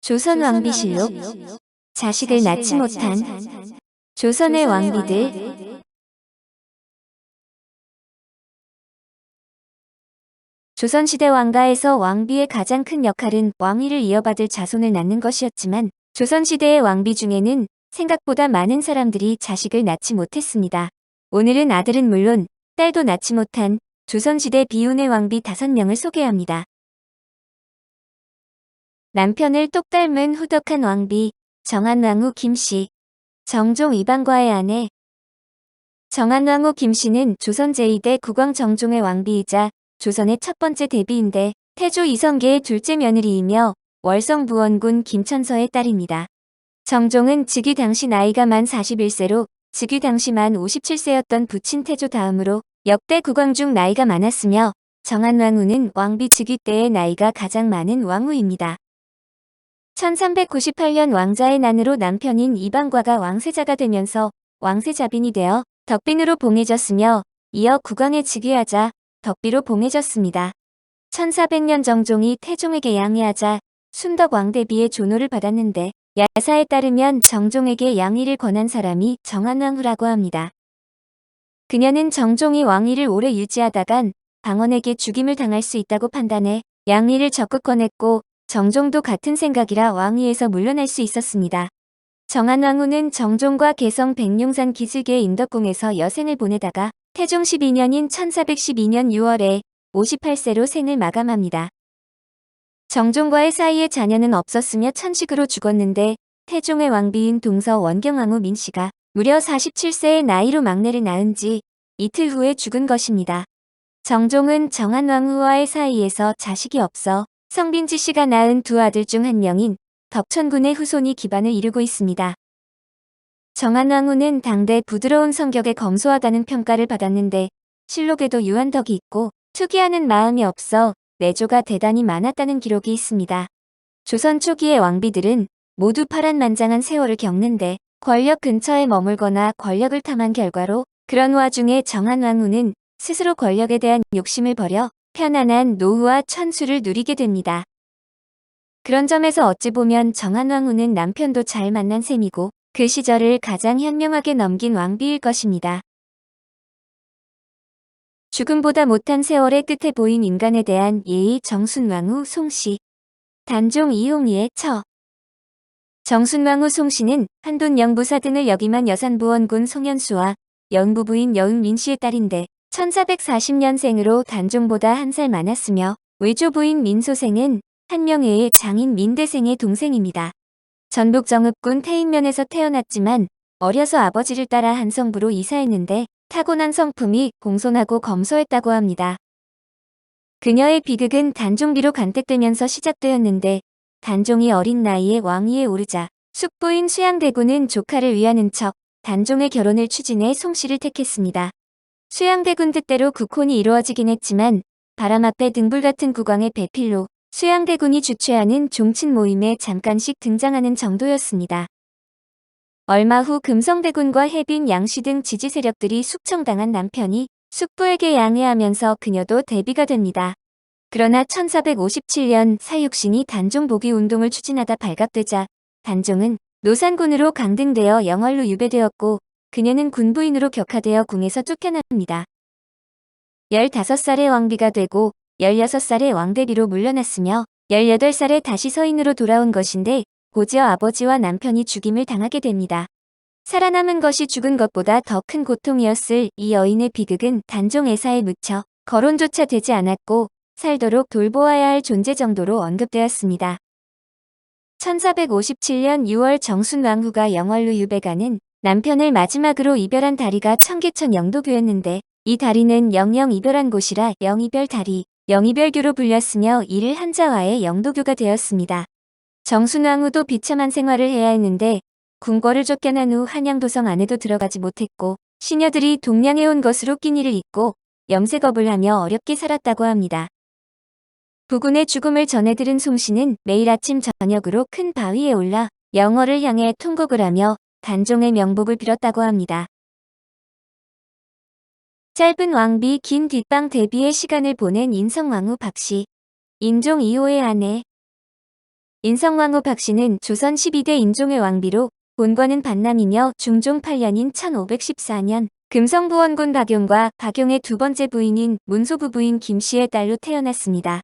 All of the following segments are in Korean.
조선 왕비실록. 자식을 낳지 못한 조선의 왕비들. 조선시대 왕가에서 왕비의 가장 큰 역할은 왕위를 이어받을 자손을 낳는 것이었지만 조선시대의 왕비 중에는 생각보다 많은 사람들이 자식을 낳지 못했습니다. 오늘은 아들은 물론 딸도 낳지 못한 조선시대 비운의 왕비 5명을 소개합니다. 남편을 똑 닮은 후덕한 왕비 정한왕후 김씨. 정종 이방과의 아내. 정한왕후 김씨는 조선 제2대 국왕 정종의 왕비이자 조선의 첫 번째 대비인데 태조 이성계의 둘째 며느리이며 월성부원군 김천서의 딸입니다. 정종은 즉위 당시 나이가 만 41세로 즉위 당시 만 57세였던 부친 태조 다음으로 역대 국왕 중 나이가 많았으며 정한왕후는 왕비 즉위 때의 나이가 가장 많은 왕후입니다. 1398년 왕자의 난으로 남편인 이방과가 왕세자가 되면서 왕세자빈이 되어 덕빈으로 봉해졌으며 이어 국왕에 즉위하자 덕비로 봉해졌습니다. 1400년 정종이 태종에게 양해하자 순덕 왕대비의 존호를 받았는데 야사에 따르면 정종에게 양위를 권한 사람이 정한왕후라고 합니다. 그녀는 정종이 왕위를 오래 유지하다간 방언에게 죽임을 당할 수 있다고 판단해 양위를 적극 권했고 정종도 같은 생각이라 왕위에서 물러날 수 있었습니다. 정한왕후는 정종과 개성 백룡산 기슭의 인덕궁에서 여생을 보내다가 태종 12년인 1412년 6월에 58세로 생을 마감합니다. 정종과의 사이에 자녀는 없었으며 천식으로 죽었는데 태종의 왕비인 동서 원경왕후 민씨가 무려 47세의 나이로 막내를 낳은 지 이틀 후에 죽은 것입니다. 정종은 정한왕후와의 사이에서 자식이 없어 성빈지 씨가 낳은 두 아들 중 한 명인 덕천군의 후손이 기반을 이루고 있습니다. 정한왕후는 당대 부드러운 성격에 검소하다는 평가를 받았는데 실록에도 유한덕이 있고 투기하는 마음이 없어 내조가 대단히 많았다는 기록이 있습니다. 조선 초기의 왕비들은 모두 파란만장한 세월을 겪는데 권력 근처에 머물거나 권력을 탐한 결과로 그런 와중에 정한왕후는 스스로 권력에 대한 욕심을 버려 편안한 노후와 천수를 누리게 됩니다. 그런 점에서 어찌 보면 정한왕후는 남편도 잘 만난 셈이고 그 시절을 가장 현명하게 넘긴 왕비일 것입니다. 죽음보다 못한 세월의 끝에 보인 인간에 대한 예의. 정순왕후 송씨. 단종 이홍희의 처. 정순왕후 송씨는 한돈 영부사 등을 역임한 여산부원군 송현수와 영부부인 여은민씨의 딸인데 1440년생으로 단종보다 한 살 많았으며 외조부인 민소생은 한명회의 장인 민대생의 동생입니다. 전북 정읍군 태인면에서 태어났지만 어려서 아버지를 따라 한성부로 이사했는데 타고난 성품이 공손하고 검소했다고 합니다. 그녀의 비극은 단종비로 간택되면서 시작되었는데 단종이 어린 나이에 왕위에 오르자 숙부인 수양대군은 조카를 위하는 척 단종의 결혼을 추진해 송씨를 택했습니다. 수양대군 뜻대로 국혼이 이루어지긴 했지만 바람 앞에 등불 같은 국왕의 배필로 수양대군이 주최하는 종친 모임에 잠깐씩 등장하는 정도였습니다. 얼마 후 금성대군과 해빈 양씨 등 지지 세력들이 숙청당한 남편이 숙부에게 양해하면서 그녀도 대비가 됩니다. 그러나 1457년 사육신이 단종 복위 운동을 추진하다 발각되자 단종은 노산군으로 강등되어 영월로 유배되었고 그녀는 군부인으로 격하되어 궁에서 쫓겨납니다. 15살의 왕비가 되고 16살의 왕대비로 물러났으며 18살에 다시 서인으로 돌아온 것인데 고지어 아버지와 남편이 죽임을 당하게 됩니다. 살아남은 것이 죽은 것보다 더 큰 고통이었을 이 여인의 비극은 단종 애사에 묻혀 거론조차 되지 않았고 살도록 돌보아야 할 존재 정도로 언급되었습니다. 1457년 6월 정순왕후가 영월로 유배가는 남편을 마지막으로 이별한 다리가 청계천 영도교였는데 이 다리는 영영 이별한 곳이라 영이별 다리, 영이별교로 불렸으며 이를 한자화해 영도교가 되었습니다. 정순왕후도 비참한 생활을 해야 했는데 궁궐을 쫓겨난 후 한양도성 안에도 들어가지 못했고 시녀들이 동냥해온 것으로 끼니를 잊고 염색업을 하며 어렵게 살았다고 합니다. 부군의 죽음을 전해 들은 송씨는 매일 아침 저녁으로 큰 바위에 올라 영월을 향해 통곡을 하며 단종의 명복을 빌었다고 합니다. 짧은 왕비 긴 뒷방 대비의 시간을 보낸 인성왕후 박씨. 인종 2호의 아내. 인성왕후 박씨는 조선 12대 인종의 왕비로 본관은 반남이며 중종 8년인 1514년 금성부원군 박용과 박용의 두 번째 부인인 문소부 부인 김씨의 딸로 태어났습니다.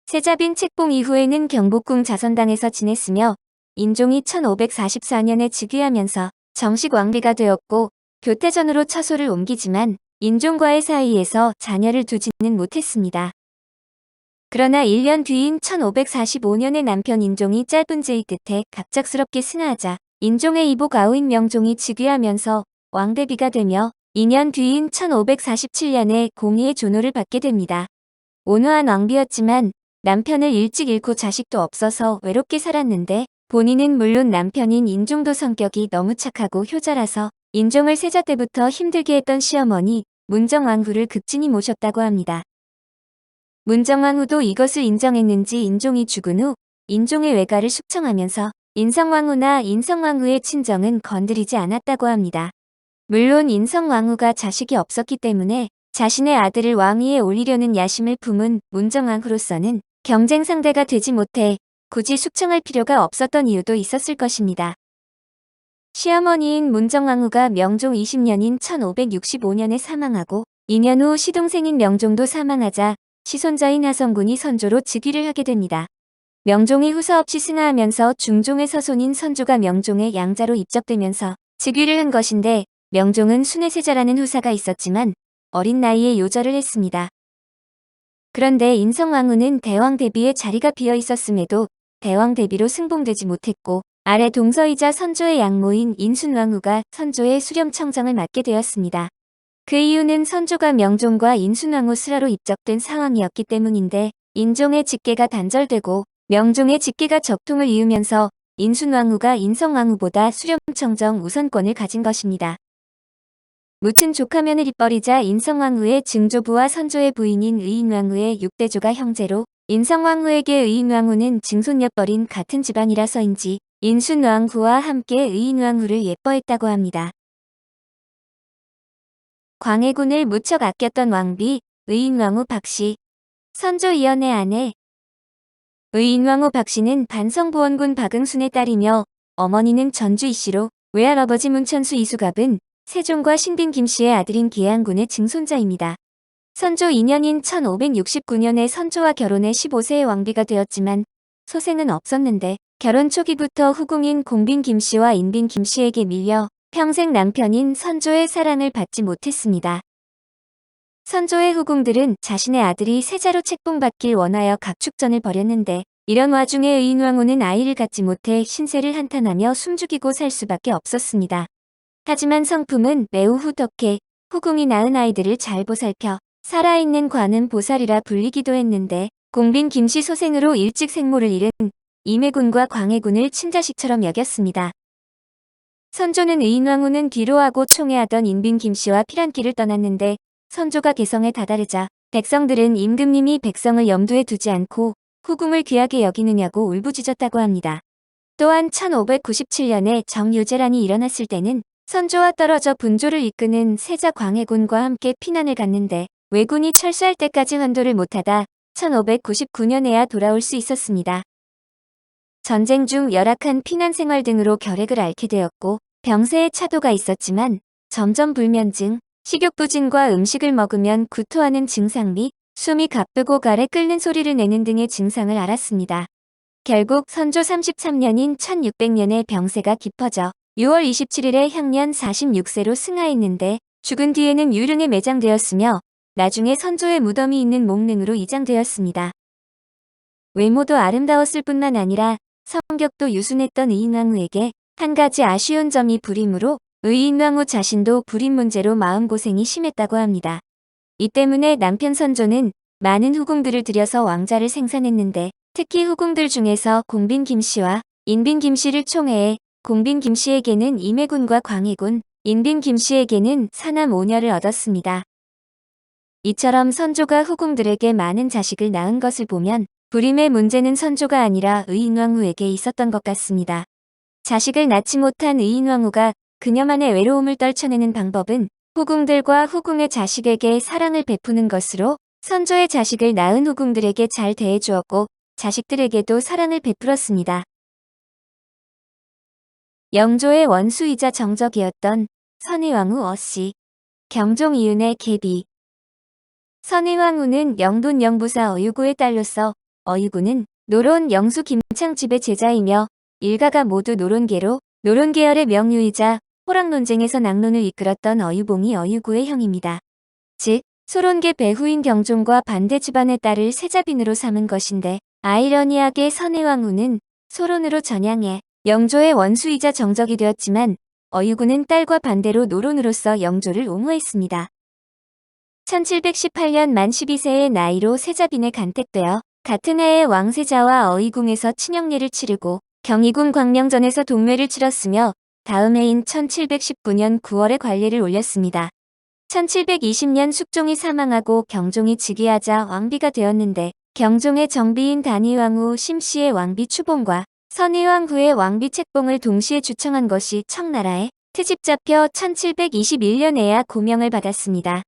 세자빈 책봉 이후에는 경복궁 자선당에서 지냈으며 인종이 1544년에 즉위하면서 정식 왕비가 되었고 교태전으로 처소를 옮기지만 인종과의 사이에서 자녀를 두지는 못했습니다. 그러나 1년 뒤인 1545년에 남편 인종이 짧은 제의 끝에 갑작스럽게 승하하자 인종의 이복 아우인 명종이 즉위하면서 왕대비가 되며 2년 뒤인 1547년에 공의의 존호를 받게 됩니다. 온화한 왕비였지만 남편을 일찍 잃고 자식도 없어서 외롭게 살았는데 본인은 물론 남편인 인종도 성격이 너무 착하고 효자라서 인종을 세자 때부터 힘들게 했던 시어머니 문정왕후를 극진히 모셨다고 합니다. 문정왕후도 이것을 인정했는지 인종이 죽은 후 인종의 외가를 숙청하면서 인성왕후나 인성왕후의 친정은 건드리지 않았다고 합니다. 물론 인성왕후가 자식이 없었기 때문에 자신의 아들을 왕위에 올리려는 야심을 품은 문정왕후로서는 경쟁 상대가 되지 못해 굳이 숙청할 필요가 없었던 이유도 있었을 것입니다. 시어머니인 문정왕후가 명종 20년인 1565년에 사망하고 2년 후 시동생인 명종도 사망하자 시손자인 하성군이 선조로 즉위를 하게 됩니다. 명종이 후사 없이 승하하면서 중종의 서손인 선조가 명종의 양자로 입적되면서 즉위를 한 것인데 명종은 순회세자라는 후사가 있었지만 어린 나이에 요절을 했습니다. 그런데 인성왕후는 대왕 대비의 자리가 비어 있었음에도 대왕 대비로 승봉되지 못했고 아래 동서이자 선조의 양모인 인순왕후가 선조의 수렴청정을 맡게 되었습니다. 그 이유는 선조가 명종과 인순왕후 슬하로 입적된 상황이었기 때문인데 인종의 직계가 단절되고 명종의 직계가 적통을 이으면서 인순왕후가 인성왕후보다 수렴청정 우선권을 가진 것입니다. 무친 조카면을 입버리자 인성왕후의 증조부와 선조의 부인인 의인왕후의 6대조가 형제로 인성왕후에게 의인왕후는 증손녀뻘인 같은 집안이라서인지 인순왕후와 함께 의인왕후를 예뻐했다고 합니다. 광해군을 무척 아꼈던 왕비 의인왕후 박씨. 선조 이연의 아내 의인왕후 박씨는 반성부원군 박응순의 딸이며 어머니는 전주 이씨로 외할아버지 문천수 이수갑은 세종과 신빈 김씨의 아들인 계양군의 증손자입니다. 선조 2년인 1569년에 선조와 결혼해 15세의 왕비가 되었지만 소생은 없었는데 결혼 초기부터 후궁인 공빈 김씨와 인빈 김씨에게 밀려 평생 남편인 선조의 사랑을 받지 못했습니다. 선조의 후궁들은 자신의 아들이 세자로 책봉받길 원하여 각축전을 벌였는데 이런 와중에 의인왕후는 아이를 갖지 못해 신세를 한탄하며 숨죽이고 살 수밖에 없었습니다. 하지만 성품은 매우 후덕해 후궁이 낳은 아이들을 잘 보살펴 살아있는 관은 보살이라 불리기도 했는데 공빈 김씨 소생으로 일찍 생모를 잃은 임해군과 광해군을 친자식처럼 여겼습니다. 선조는 의인왕후는 뒤로하고 총애하던 인빈 김씨와 피란길을 떠났는데 선조가 개성에 다다르자 백성들은 임금님이 백성을 염두에 두지 않고 후궁을 귀하게 여기느냐고 울부짖었다고 합니다. 또한 1597년에 정유재란이 일어났을 때는 선조와 떨어져 분조를 이끄는 세자 광해군과 함께 피난을 갔는데 왜군이 철수할 때까지 환도를 못하다 1599년에야 돌아올 수 있었습니다. 전쟁 중 열악한 피난 생활 등으로 결핵을 앓게 되었고 병세에 차도가 있었지만 점점 불면증, 식욕부진과 음식을 먹으면 구토하는 증상 및 숨이 가쁘고 가래 끓는 소리를 내는 등의 증상을 앓았습니다. 결국 선조 33년인 1600년에 병세가 깊어져 6월 27일에 향년 46세로 승하했는데 죽은 뒤에는 유릉에 매장되었으며 나중에 선조의 무덤이 있는 몽릉으로 이장되었습니다. 외모도 아름다웠을 뿐만 아니라 성격도 유순했던 의인왕후에게 한 가지 아쉬운 점이 불임으로 의인왕후 자신도 불임 문제로 마음고생이 심했다고 합니다. 이 때문에 남편 선조는 많은 후궁들을 들여서 왕자를 생산했는데 특히 후궁들 중에서 공빈 김씨와 인빈 김씨를 총애해 공빈 김씨에게는 임해군과 광해군, 인빈 김씨에게는 사남 5녀를 얻었습니다. 이처럼 선조가 후궁들에게 많은 자식을 낳은 것을 보면 불임의 문제는 선조가 아니라 의인왕후에게 있었던 것 같습니다. 자식을 낳지 못한 의인왕후가 그녀만의 외로움을 떨쳐내는 방법은 후궁들과 후궁의 자식에게 사랑을 베푸는 것으로 선조의 자식을 낳은 후궁들에게 잘 대해주었고 자식들에게도 사랑을 베풀었습니다. 영조의 원수이자 정적이었던 선의왕후 어씨, 경종 이윤의 계비. 선의왕후는 영돈 영부사 어유구의 딸로서 어유구는 노론 영수 김창집의 제자이며 일가가 모두 노론계로 노론계열의 명유이자 호랑 논쟁에서 낙론을 이끌었던 어유봉이 어유구의 형입니다. 즉 소론계 배후인 경종과 반대 집안의 딸을 세자빈으로 삼은 것인데 아이러니하게 선의왕후는 소론으로 전향해 영조의 원수이자 정적이 되었지만 어유구는 딸과 반대로 노론으로서 영조를 옹호했습니다. 1718년 만 12세의 나이로 세자빈에 간택되어 같은 해에 왕세자와 어이궁에서 친형례를 치르고 경희궁 광명전에서 동매를 치렀으며 다음 해인 1719년 9월에 관례를 올렸습니다. 1720년 숙종이 사망하고 경종이 즉위하자 왕비가 되었는데 경종의 정비인 단의왕후 심씨의 왕비 추봉과 선의왕후의 왕비 책봉을 동시에 주청한 것이 청나라에 트집 잡혀 1721년에야 고명을 받았습니다.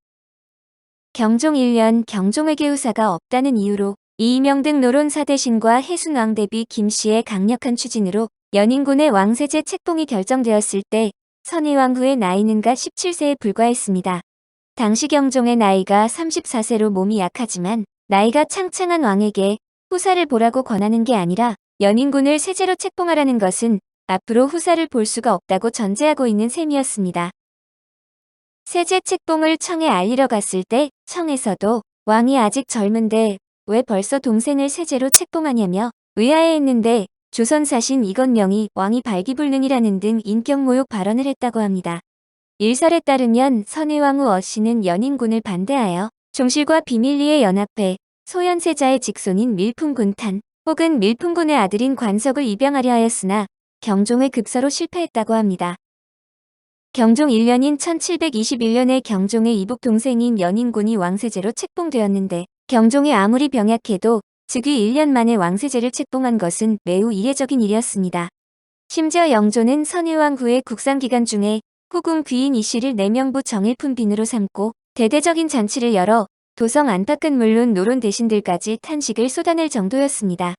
경종 1년 경종에게 의사가 없다는 이유로 이이명 등 노론 사대신과 해순왕 대비 김씨의 강력한 추진으로 연인군의 왕세제 책봉이 결정되었을 때 선의왕후의 나이는가 17세에 불과했습니다. 당시 경종의 나이가 34세로 몸이 약하지만 나이가 창창한 왕에게 후사를 보라고 권하는 게 아니라 연인군을 세제로 책봉하라는 것은 앞으로 후사를 볼 수가 없다고 전제하고 있는 셈이었습니다. 세제 책봉을 청에 알리러 갔을 때 청에서도 왕이 아직 젊은데 왜 벌써 동생을 세제로 책봉하냐며 의아해했는데 조선사신 이건명이 왕이 발기불능이라는 등 인격모욕 발언을 했다고 합니다. 일설에 따르면 선의왕후 어씨는 연인군을 반대하여 종실과 비밀리에 연합해 소현세자의 직손인 밀풍군탄 혹은 밀풍군의 아들인 관석을 입양하려 하였으나 경종의 급서로 실패했다고 합니다. 경종 1년인 1721년에 경종의 이복 동생인 연인군이 왕세제로 책봉되었는데 경종이 아무리 병약해도 즉위 1년 만에 왕세제를 책봉한 것은 매우 이례적인 일이었습니다. 심지어 영조는 선의왕후의 국상기간 중에 후궁 귀인 이씨를 내명부 정일품 빈으로 삼고 대대적인 잔치를 열어 도성 안팎은 물론 노론 대신들까지 탄식을 쏟아낼 정도였습니다.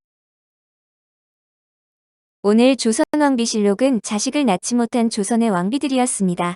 오늘 조선왕비실록은 자식을 낳지 못한 조선의 왕비들이었습니다.